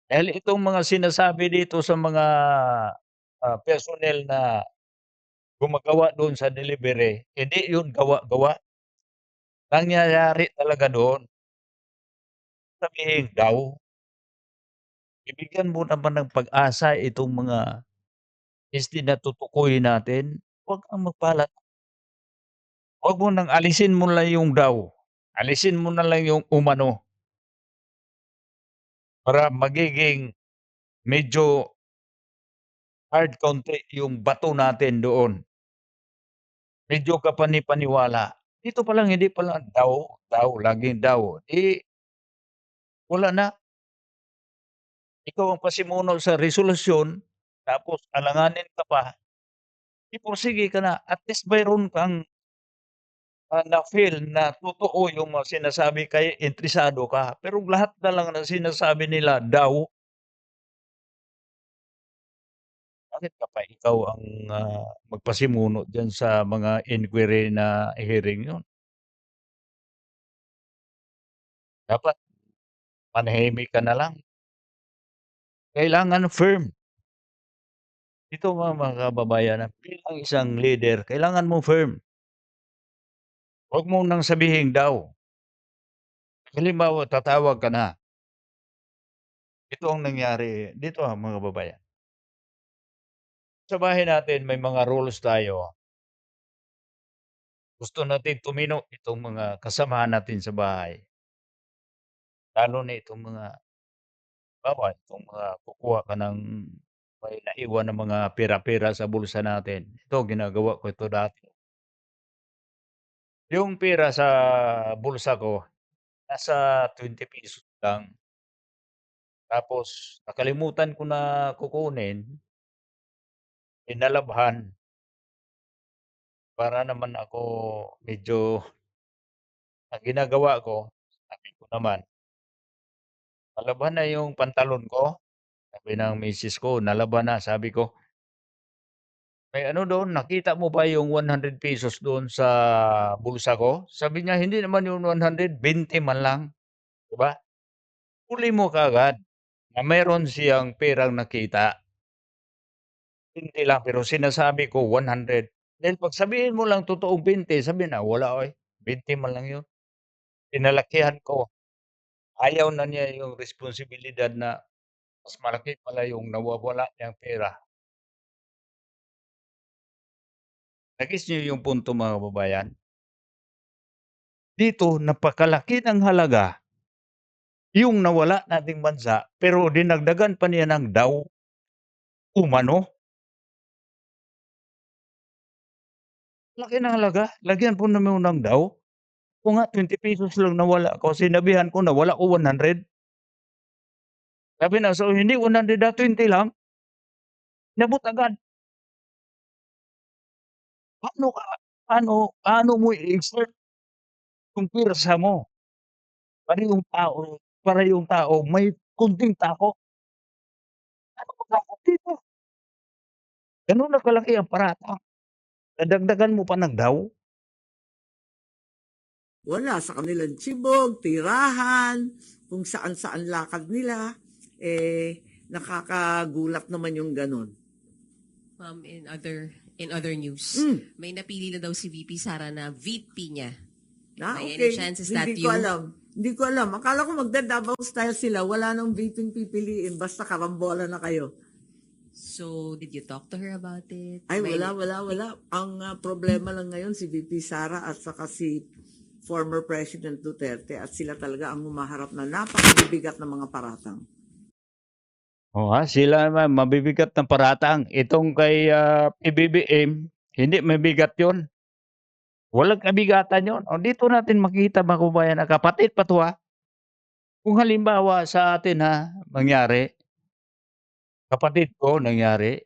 S1: Dahil itong mga sinasabi dito sa mga personnel na gumagawa doon sa delivery, hindi yun gawa-gawa. Nangyayari talaga doon. Sabihin daw, ibigyan mo naman ng pag-asa itong mga na tutukuyin natin. Huwag kang magpalat. Huwag mo nang alisin mo lang yung daw. Alisin mo na lang yung umano. Para magiging medyo hard konti yung bato natin doon. Medyo kapani-paniwala. Dito pa lang hindi pa lang daw, laging daw. Wala na. Ikaw ang pasimuno sa resolusyon, tapos alanganin ka pa, pursige ka na. At least mayroon kang na-feel na totoo yung mga sinasabi kaya interesado ka. Pero lahat na lang ng sinasabi nila daw, bakit ka pa ikaw ang magpasimuno diyan sa mga inquiry na hearing yun? Dapat manahimik ka na lang. Kailangan firm. Ito mga kababayan, bilang isang leader, kailangan mo firm. Huwag mo nang sabihin daw. Halimbawa, tatawag ka na. Ito ang nangyari dito mga kababayan. Sa bahay natin may mga rules tayo. Gusto natin tumino itong mga kasamahan natin sa bahay. Lalo na itong mga itong mga kukuha ka ng may naiwan na mga pera-pera sa bulsa natin. Ito ginagawa ko ito dati. Yung pera sa bulsa ko, nasa 20 pesos lang. Tapos nakalimutan ko na kukunin, inalabhan para naman ako medyo ang ginagawa ko, sabi ko naman, nalabhan na yung pantalon ko. Sabi ng misis ko, nalabhan na. Sabi ko, may ano doon, nakita mo ba yung 100 pesos doon sa bulsa ko? Sabi niya, hindi naman yung 100, 20 man lang. Diba? Huli mo kaagad na meron siyang perang nakita. Hindi lang, pero sinasabi ko 100. Dahil pag sabihin mo lang totoong 20, sabi na, wala oy, 20 man lang yun. Pinalakihan ko. Ayaw na niya yung responsibilidad na mas malaki pala yung nawawala niyang pera. Nagets niyo yung punto mga kababayan? Dito napakalaki ng halaga yung nawala nating bansa, pero dinagdagan pa niya ng daw, umano. Laki ng halaga, lagyan po naman ng daw. Kung nga 20 pesos lang nawala ko, sinabihan ko nawala ko 100. Sabi na, so hindi 100 na 20 lang. Inabot agad. Paano ka paano mo i-exert yung pirsa mo para yung tao may konting takot. Ano bang takot dito? Gano'n na kalaki ang paratang, dadagdagan mo pa ng daw?
S2: wala sa kanilang tsibog, tirahan, kung saan-saan lakad nila, nakakagulat naman yung ganun.
S3: In other news, may napili na daw si VP Sara na VP niya. By any chance, is that
S2: Hindi ko
S3: you?
S2: alam. Hindi ko alam. Akala ko magda-Davao style sila. Wala nang VP pipiliin. Basta karambola na kayo.
S3: So, did you talk to her about it?
S2: Ay,
S3: By
S2: wala. Ang problema lang ngayon si VP Sara at saka si former President Duterte at sila talaga ang humaharap na napakabibigat na mga paratang.
S1: Sila naman mabibigat ng paratang. Itong kay PBBM, hindi mabigat 'yon. Walang kabigatan 'yon. Dito natin makita mga kababayan na kapatid pa 'to, Kung halimbawa sa atin mangyari, kapatid ko nangyari,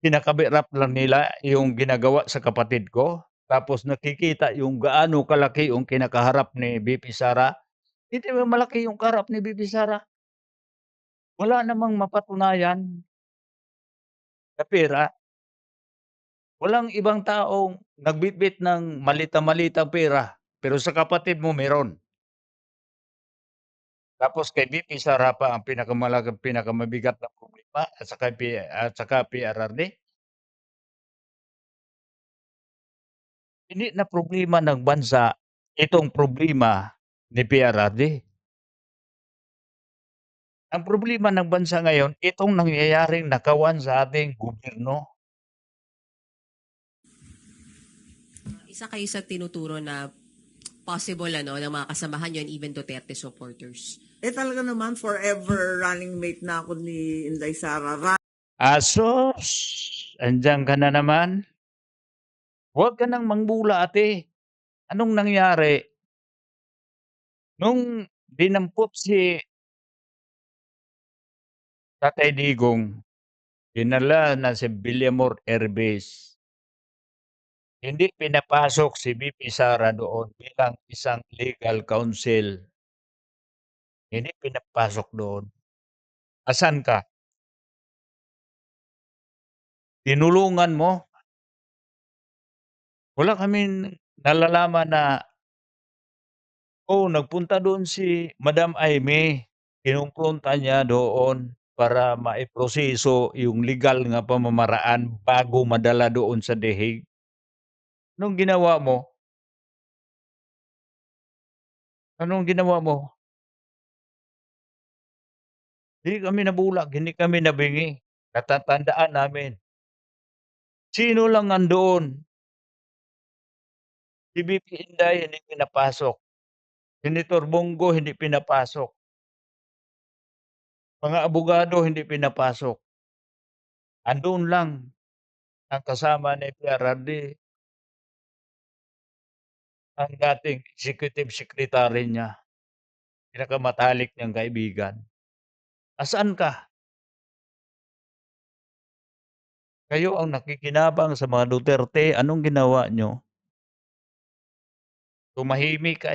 S1: kinakabirap lang nila yung ginagawa sa kapatid ko, tapos nakikita yung gaano kalaki yung kinakaharap ni VP Sara. Hindi ba malaki yung kaharap ni VP Sara? Wala namang mapatunayan na pera. Walang ibang taong nagbitbit ng malita-malitang pera, pero sa kapatid mo meron. Tapos kay VP Sara pa ang pinakamabigat na problema at saka PRRD. Hindi na problema ng bansa itong problema ni PRRD. Ang problema ng bansa ngayon, itong nangyayaring nakawan sa ating gobyerno.
S3: Isa kayo sa tinuturo na possible ng mga kasamahan yun, even Duterte supporters.
S2: Talaga naman, forever running mate na ako ni Inday Sara.
S1: Asos, andyan ka na naman. Huwag ka nang mangbula, ate. Anong nangyari? Nung dinampot si Tatay Digong, dinala na si Villamor Air Base. Hindi pinapasok si VP Sara doon bilang isang legal counsel. Hindi pinapasok doon. Asan ka? Tinulungan mo? Wala kaming nalalaman na nagpunta doon si Madam Aimee. Kinumpronta niya doon para maiproseso yung legal nga pamamaraan bago madala doon sa The Hague. Anong ginawa mo? Anong ginawa mo? Hindi kami nabulag, hindi kami nabingi. Natatandaan namin. Sino lang nandoon? Si VP Inday hindi pinapasok. Senator Bongo hindi pinapasok. Mga abogado hindi pinapasok. Andun lang ang kasama ni PRRD, ang dating executive secretary niya, pinakamatalik niyang kaibigan. Asaan ka? Kayo ang nakikinabang sa mga Duterte, anong ginawa niyo? Tumahimik ka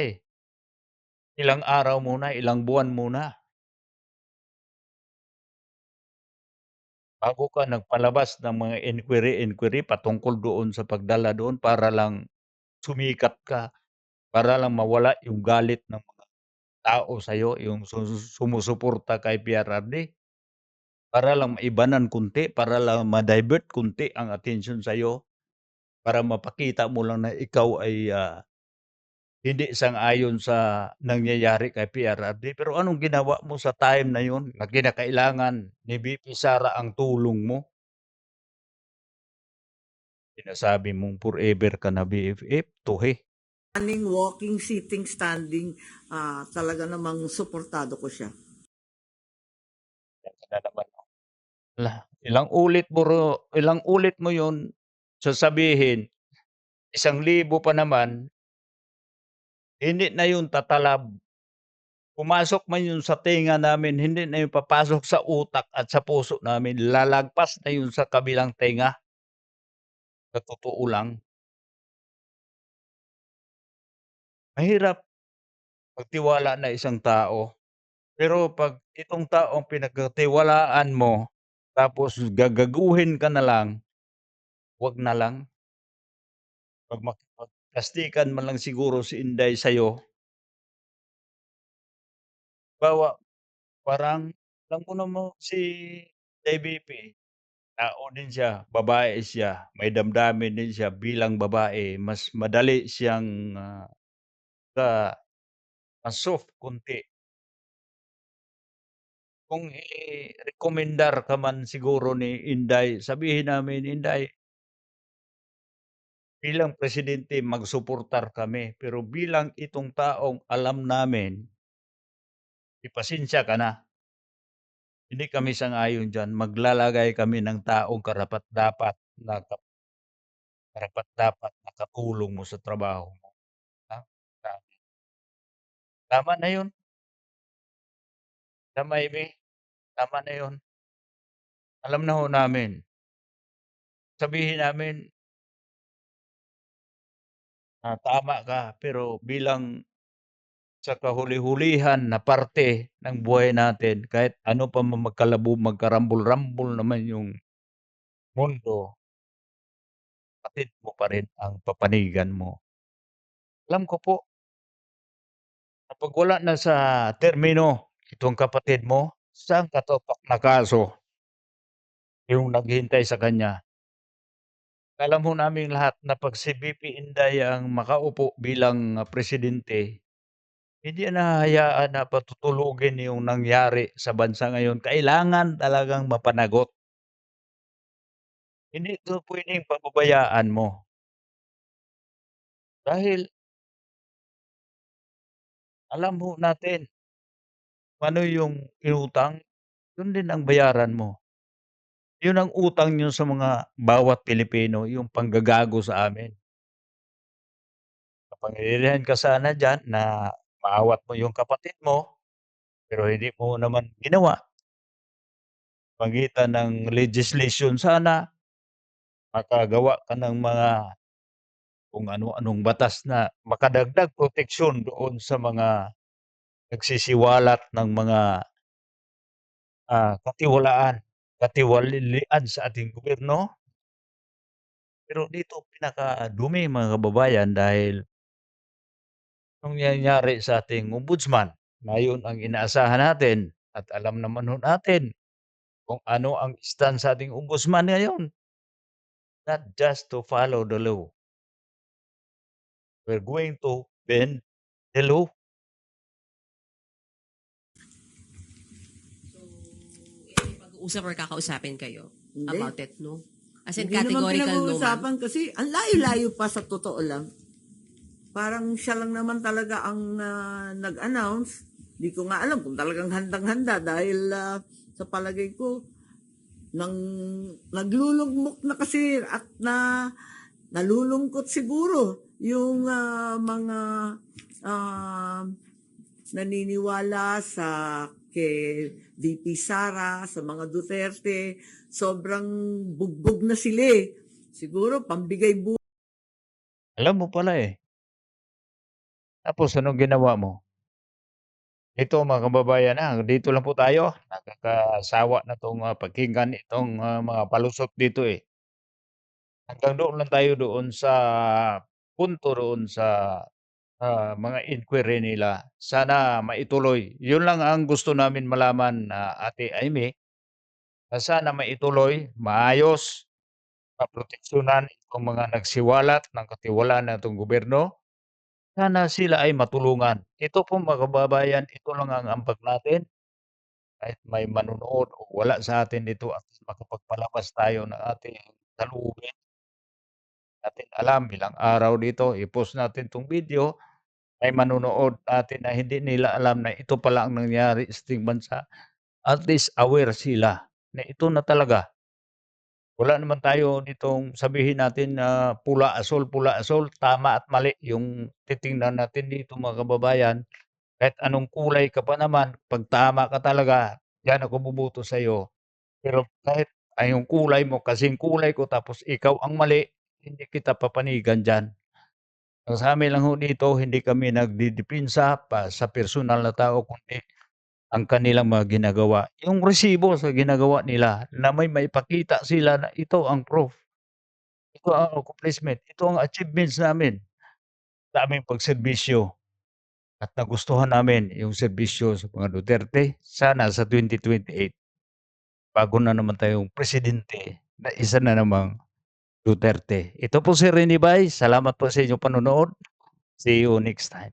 S1: Ilang araw muna, ilang buwan muna. Bago ka nagpalabas ng mga inquiry patungkol doon sa pagdala doon para lang sumikat ka, para lang mawala yung galit ng mga tao sa'yo, yung sumusuporta kay PRRD. Para lang maibanan kunti, para lang ma-divert kunti ang atensyon sa'yo, para mapakita mo lang na ikaw ay hindi sang-ayon sa nangyayari kay PRRD. Pero anong ginawa mo sa time na yun na kinakailangan ni VP Sara ang tulong mo? Sinasabi mong forever ka na BFF, tuhe.
S2: Running, walking, sitting, standing, talaga namang suportado ko siya.
S1: Yan ka na naman. Ilang ulit mo yun sasabihin, 1,000 pa naman, hindi na yun tatalab. Pumasok man yun sa tenga namin, hindi na yun papasok sa utak at sa puso namin. Lalagpas na yun sa kabilang tenga. Sa totoo lang. Mahirap magtiwala na isang tao. Pero pag itong taong pinagkatiwalaan mo, tapos gagaguhin ka na lang, wag na lang. Pag plastikan man lang siguro si Inday sa'yo. Bawa parang alam mo naman si Inday BP, tao din siya, babae siya, may damdamin din siya bilang babae, mas madali siyang, ka mas soft konti. Kung i-rekomendar ka man siguro ni Inday, sabihin namin, "Inday, bilang presidente magsuportar kami, pero bilang itong taong alam namin, ipasensya ka na. Hindi kami sang-ayon diyan, maglalagay kami ng taong karapat-dapat na katulong mo sa trabaho mo." Ha? Sabi, "Tama na 'yun, Tama Amy, tama na 'yun. Alam na ho namin. Sabihin namin na tama ka, pero bilang sa kahuli-hulihan na parte ng buhay natin, kahit ano pa man magkarambol-rambol naman yung mundo, kapatid mo pa rin ang papanigan mo." Alam ko po, kapag wala na sa termino itong kapatid mo, saan katopak na kaso yung naghintay sa kanya. Alam ho naming lahat na 'pag si VP Inday ang makaupo bilang, presidente, hindi yan hahayaan na patutulugin yung nangyari sa bansa ngayon. Kailangan talagang mapanagot. Hindi ito puwedeng pababayaan mo. Dahil alam ho natin kung ano yung inutang, yun din ang bayaran mo. Yun ang utang niyo sa mga bawat Pilipino, yung panggagago sa amin. Kapangyarihan ka sana diyan na maawat mo yung kapatid mo, pero hindi mo naman ginawa. Pamagitan ng legislation sana, makagawa ka ng mga kung ano-anong batas na makadagdag proteksyon doon sa mga nagsisiwalat ng mga, katiwalian sa ating gobyerno. Pero dito pinakadumi mga kababayan dahil anong nangyayari sa ating ombudsman na yun ang inaasahan natin at alam naman ho natin kung ano ang stand sa ating ombudsman ngayon, not just to follow the law. We're going to bend the law.
S3: Pag-uusap or kakausapin kayo
S2: Hindi.
S3: about it, no? As in,
S2: Hindi naman
S3: categorical no, ma'am?
S2: pinag-uusapan kasi ang layo-layo pa sa totoo lang. Parang siya lang naman talaga ang nag-announce. Di ko nga alam kung talagang handang-handa dahil sa palagay ko, naglulugmok na kasi at nalulungkot siguro yung mga naniniwala sa kay VP Sara, sa mga Duterte, sobrang bugbog na sila eh. Siguro pambigay
S1: Alam mo pala eh. Tapos anong ginawa mo? Ito mga kababayan, dito lang po tayo. Nakakasawa na 'tong, pakinggan itong, mga palusot dito eh. Hanggang doon lang tayo doon sa punto doon sa, mga inquiry nila. Sana maituloy. Yun lang ang gusto namin malaman, Ate Amy, na sana maituloy, maayos, maproteksyonan itong mga nagsiwalat ng katiwalaan ng itong gobyerno. Sana sila ay matulungan. Ito po mga kababayan, ito lang ang ambag natin. Kahit may manonood o wala sa atin dito at least makapagpalabas tayo ng ating saloobin. Natin alam ilang araw dito i-post natin 'tong video, may manonood natin na hindi nila alam na ito pala ang nangyari sa ating bansa. At least aware sila na ito na talaga. Wala naman tayo ditong sabihin natin na pula, asol, tama at mali yung titingnan natin dito mga kababayan. Kahit anong kulay ka pa naman, 'pag tama ka talaga, diyan ako boboto sa'yo. Pero kahit ay yung kulay mo kasing kulay ko tapos ikaw ang mali, hindi kita papanigan diyan. Ang sa'min lang ho dito, hindi kami nagdedepensa sa personal na tao kundi ang kanilang mga ginagawa. Yung resibo sa ginagawa nila na may maipakita sila na ito ang proof, ito ang accomplishment, ito ang achievements namin. sa aming pagserbisyo at nagustuhan namin yung serbisyo sa mga Duterte. Sana sa 2028 bago na naman tayong presidente na isa na namang Duterte. Ito po si Rene Bay. Salamat po sa inyong panonood. See you next time.